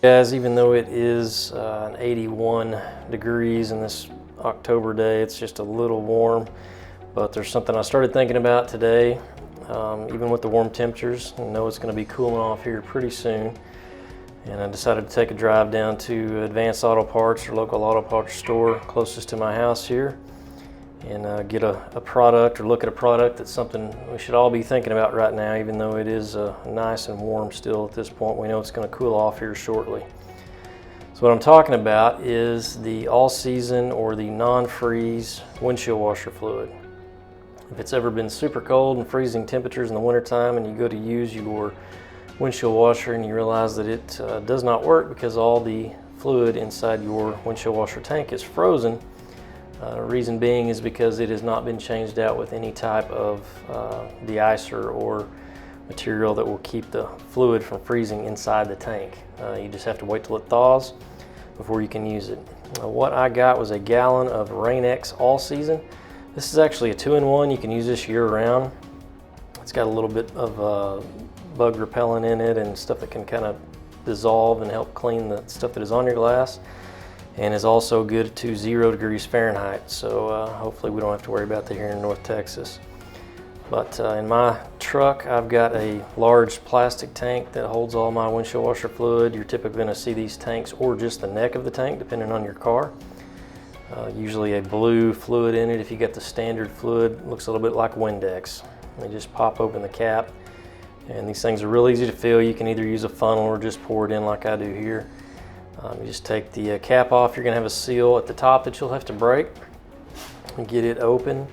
Guys, even though it is 81 degrees in this October day, it's just a little warm, but there's something I started thinking about today. Even with the warm temperatures, I know it's going to be cooling off here pretty soon, and I decided to take a drive down to Advanced Auto Parts, or local auto parts store closest to my house here, and get a product, or look at a product that's something we should all be thinking about right now. Even though it is nice and warm still at this point, we know it's going to cool off here shortly. So what I'm talking about is the all-season or the non-freeze windshield washer fluid. If it's ever been super cold and freezing temperatures in the wintertime and you go to use your windshield washer and you realize that it does not work because all the fluid inside your windshield washer tank is frozen, reason being is because it has not been changed out with any type of de-icer or material that will keep the fluid from freezing inside the tank. You just have to wait till it thaws before you can use it. What I got was a gallon of Rain-X All Season. This is actually a 2-in-1. You can use this year-round. It's got a little bit of bug repellent in it and stuff that can kind of dissolve and help clean the stuff that is on your glass, and is also good to 0 degrees Fahrenheit. So hopefully we don't have to worry about that here in North Texas. But in my truck, I've got a large plastic tank that holds all my windshield washer fluid. You're typically going to see these tanks, or just the neck of the tank, depending on your car. Usually a blue fluid in it. If you get the standard fluid, it looks a little bit like Windex. They just pop open the cap, and these things are real easy to fill. You can either use a funnel or just pour it in like I do here. You just take the cap off. You're going to have a seal at the top that you'll have to break and get it open,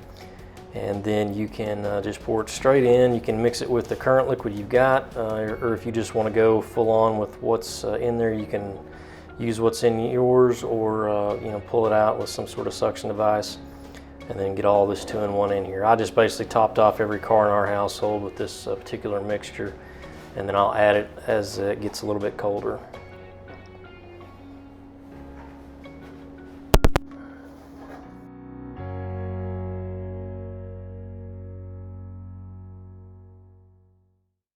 and then you can just pour it straight in. You can mix it with the current liquid you've got, or if you just want to go full on with what's in there, you can use what's in yours, or pull it out with some sort of suction device and then get all this 2-in-1 in here. I just basically topped off every car in our household with this particular mixture, and then I'll add it as it gets a little bit colder.